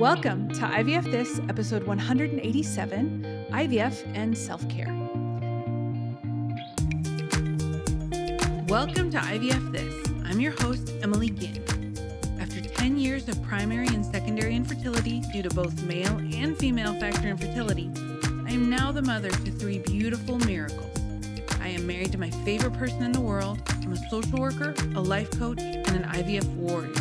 Welcome to IVF This, episode 187, IVF and Self-Care. Welcome to IVF This. I'm your host, Emily Ginn. After 10 years of primary and secondary infertility due to both male and female factor infertility, I am now the mother to 3 beautiful miracles. I am married to my favorite person in the world. I'm a social worker, a life coach, and an IVF warrior.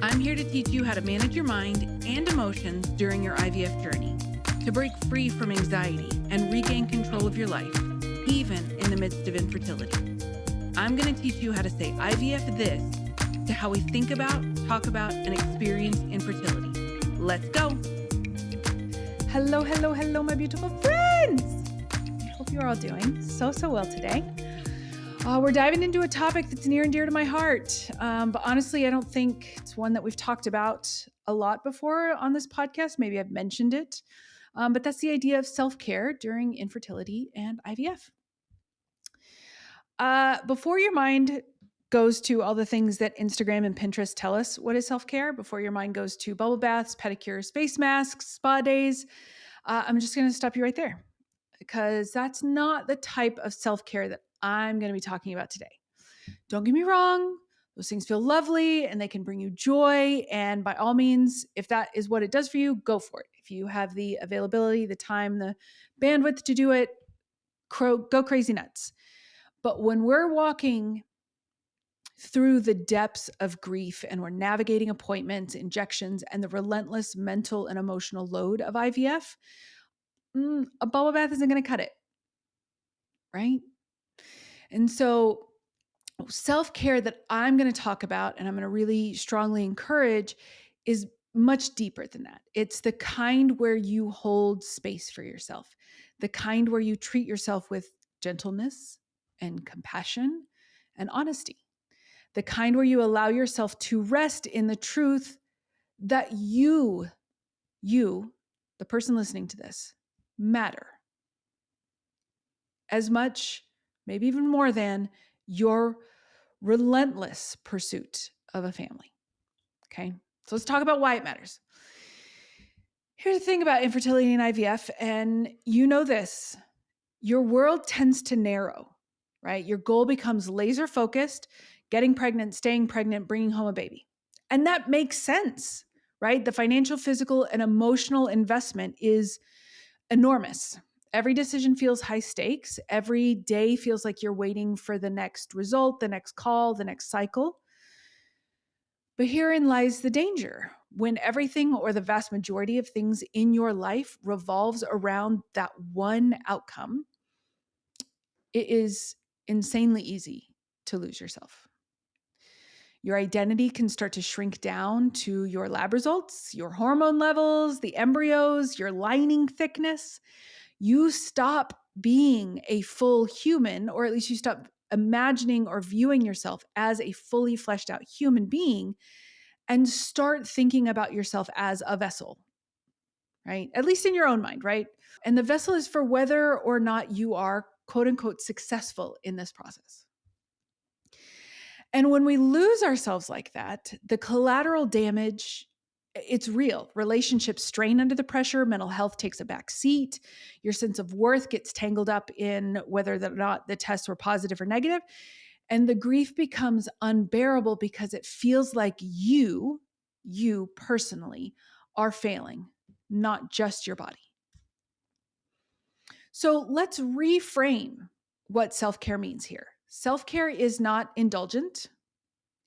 I'm here to teach you how to manage your mind and emotions during your IVF journey, to break free from anxiety and regain control of your life, even in the midst of infertility. I'm going to teach you how to say IVF this to how we think about, talk about, and experience infertility. Let's go. Hello, hello, hello, my beautiful friends. I hope you're all doing so well today. We're diving into a topic that's near and dear to my heart. But honestly, I don't think it's one that we've talked about a lot before on this podcast. Maybe I've mentioned it. But that's the idea of self-care during infertility and IVF. Before your mind goes to all the things that Instagram and Pinterest tell us what is self-care, before your mind goes to bubble baths, pedicures, face masks, spa days, I'm just going to stop you right there, because that's not the type of self-care that I'm going to be talking about today. Don't get me wrong. Those things feel lovely and they can bring you joy. And by all means, if that is what it does for you, go for it. If you have the availability, the time, the bandwidth to do it, go crazy nuts. But when we're walking through the depths of grief and we're navigating appointments, injections, and the relentless mental and emotional load of IVF, a bubble bath isn't going to cut it, right? And so self-care that I'm going to talk about and I'm going to really strongly encourage is much deeper than that. It's the kind where you hold space for yourself, the kind where you treat yourself with gentleness and compassion and honesty, the kind where you allow yourself to rest in the truth that you, the person listening to this, matter as much, maybe even more than your relentless pursuit of a family. Okay, so let's talk about why it matters. Here's the thing about infertility and IVF, and you know this, your world tends to narrow, right? Your goal becomes laser focused, getting pregnant, staying pregnant, bringing home a baby. And that makes sense, right? The financial, physical, and emotional investment is enormous. Every decision feels high stakes. Every day feels like you're waiting for the next result, the next call, the next cycle. But herein lies the danger. When everything or the vast majority of things in your life revolves around that one outcome, it is insanely easy to lose yourself. Your identity can start to shrink down to your lab results, your hormone levels, the embryos, your lining thickness. You stop being a full human, or at least you stop imagining or viewing yourself as a fully fleshed out human being, and start thinking about yourself as a vessel, right? At least in your own mind, right? And the vessel is for whether or not you are quote unquote successful in this process. And when we lose ourselves like that, the collateral damage, it's real. Relationships strain under the pressure. Mental health takes a back seat. Your sense of worth gets tangled up in whether or not the tests were positive or negative. And the grief becomes unbearable because it feels like you personally are failing, not just your body. So let's reframe what self-care means here. Self-care is not indulgent.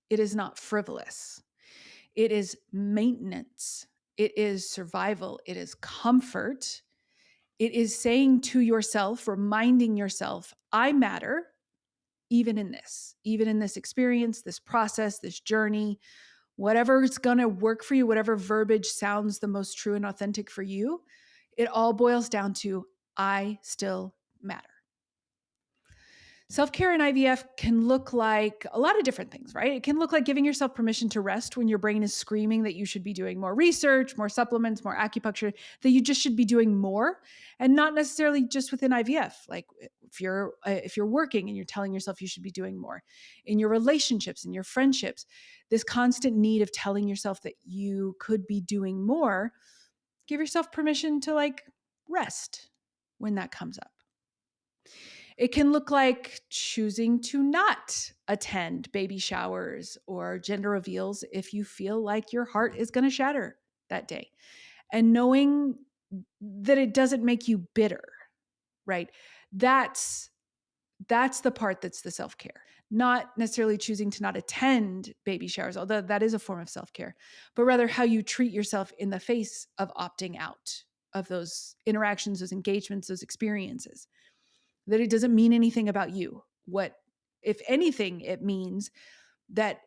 It is not frivolous. It is maintenance. It is survival. It is comfort. It is saying to yourself, reminding yourself, I matter even in this experience, this process, this journey, whatever is going to work for you, whatever verbiage sounds the most true and authentic for you, it all boils down to, I still matter. Self-care in IVF can look like a lot of different things, right? It can look like giving yourself permission to rest when your brain is screaming that you should be doing more research, more supplements, more acupuncture, that you just should be doing more, and not necessarily just within IVF. Like if you're working and you're telling yourself you should be doing more, in your relationships, in your friendships, this constant need of telling yourself that you could be doing more, give yourself permission to like rest when that comes up. It can look like choosing to not attend baby showers or gender reveals if you feel like your heart is going to shatter that day, and knowing that it doesn't make you bitter, right? That's the part that's the self-care. Not necessarily choosing to not attend baby showers, although that is a form of self-care, but rather how you treat yourself in the face of opting out of those interactions, those engagements, those experiences. That it doesn't mean anything about you. What, if anything, it means that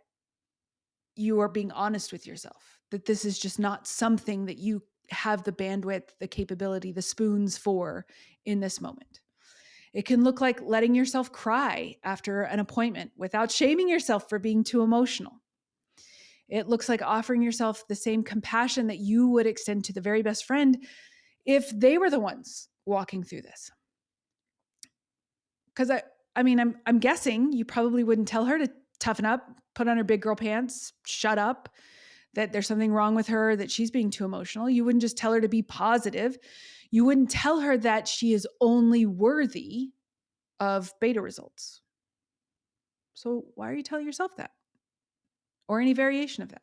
you are being honest with yourself, that this is just not something that you have the bandwidth, the capability, the spoons for in this moment. It can look like letting yourself cry after an appointment without shaming yourself for being too emotional. It looks like offering yourself the same compassion that you would extend to the very best friend if they were the ones walking through this. Because I'm guessing you probably wouldn't tell her to toughen up, put on her big girl pants, shut up, that there's something wrong with her, that she's being too emotional. You wouldn't just tell her to be positive. You wouldn't tell her that she is only worthy of beta results. So why are you telling yourself that? Or any variation of that?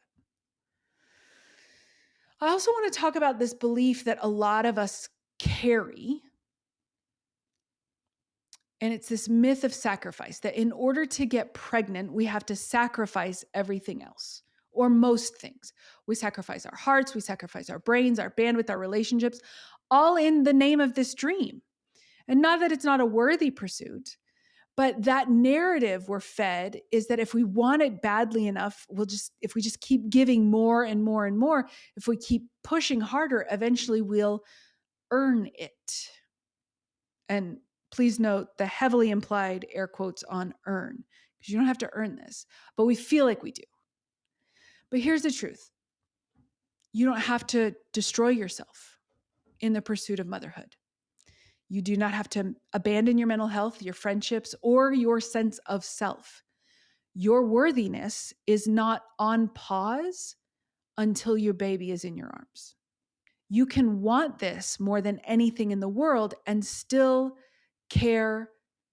I also want to talk about this belief that a lot of us carry. And it's this myth of sacrifice, that in order to get pregnant, we have to sacrifice everything else, or most things. We sacrifice our hearts, we sacrifice our brains, our bandwidth, our relationships, all in the name of this dream. And not that it's not a worthy pursuit, but that narrative we're fed is that if we want it badly enough, if we just keep giving more and more and more, if we keep pushing harder, eventually we'll earn it. And please note the heavily implied air quotes on earn, because you don't have to earn this, but we feel like we do. But here's the truth. You don't have to destroy yourself in the pursuit of motherhood. You do not have to abandon your mental health, your friendships, or your sense of self. Your worthiness is not on pause until your baby is in your arms. You can want this more than anything in the world and still care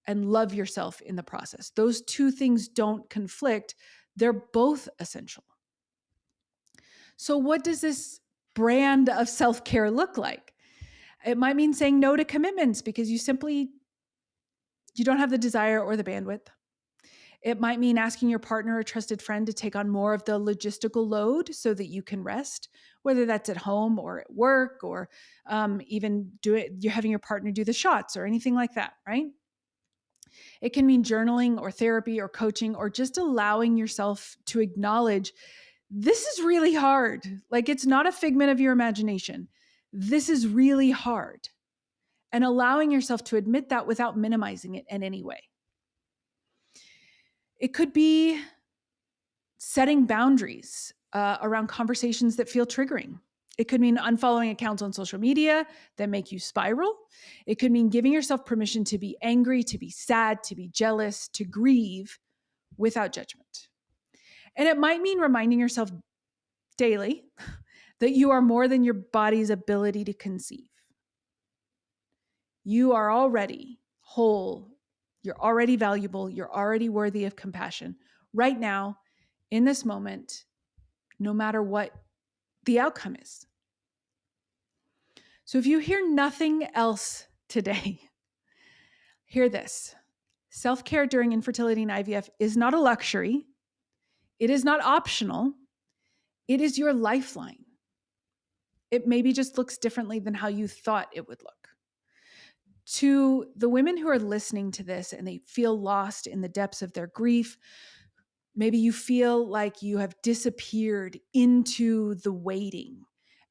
and love yourself in the process. Those two things don't conflict. They're both essential. So what does this brand of self-care look like? It might mean saying no to commitments because you don't have the desire or the bandwidth. It might mean asking your partner or trusted friend to take on more of the logistical load so that you can rest, whether that's at home or at work, or even you're having your partner do the shots or anything like that, right? It can mean journaling or therapy or coaching, or just allowing yourself to acknowledge this is really hard. Like, it's not a figment of your imagination. This is really hard. And allowing yourself to admit that without minimizing it in any way. It could be setting boundaries around conversations that feel triggering. It could mean unfollowing accounts on social media that make you spiral. It could mean giving yourself permission to be angry, to be sad, to be jealous, to grieve without judgment. And it might mean reminding yourself daily that you are more than your body's ability to conceive. You are already whole. You're already valuable. You're already worthy of compassion right now, in this moment, no matter what the outcome is. So if you hear nothing else today, hear this. Self-care during infertility and IVF is not a luxury. It is not optional. It is your lifeline. It maybe just looks differently than how you thought it would look. To the women who are listening to this and they feel lost in the depths of their grief, maybe you feel like you have disappeared into the waiting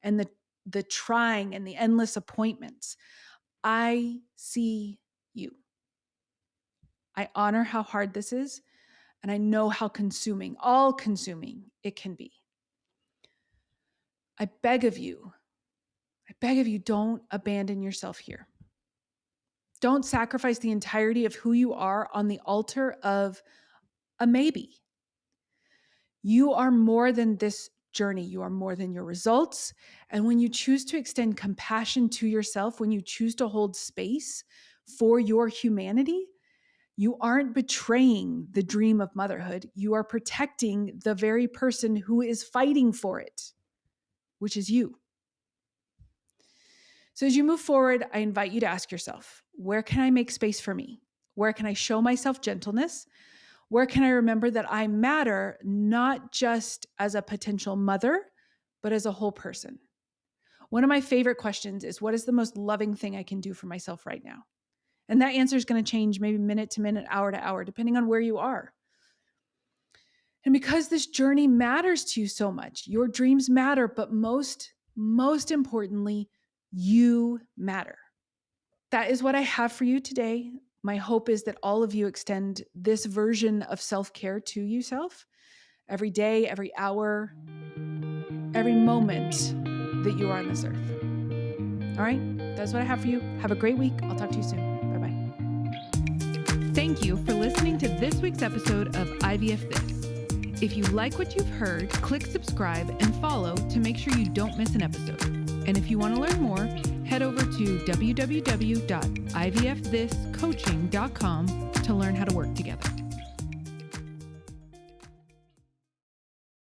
and the trying and the endless appointments. I see you. I honor how hard this is, and I know how consuming, all consuming it can be. I beg of you, don't abandon yourself here. Don't sacrifice the entirety of who you are on the altar of a maybe. You are more than this journey. You are more than your results. And when you choose to extend compassion to yourself, when you choose to hold space for your humanity, you aren't betraying the dream of motherhood. You are protecting the very person who is fighting for it, which is you. So as you move forward, I invite you to ask yourself, where can I make space for me? Where can I show myself gentleness? Where can I remember that I matter not just as a potential mother, but as a whole person? One of my favorite questions is, what is the most loving thing I can do for myself right now? And that answer is going to change maybe minute to minute, hour to hour, depending on where you are. And because this journey matters to you so much, your dreams matter, but most importantly, you matter. That is what I have for you today. My hope is that all of you extend this version of self-care to yourself every day, every hour, every moment that you are on this earth. All right, that's what I have for you. Have a great week. I'll talk to you soon. Bye-bye. Thank you for listening to this week's episode of IVF This. If you like what you've heard, click subscribe and follow to make sure you don't miss an episode. And if you want to learn more, head over to www.ivfthiscoaching.com to learn how to work together.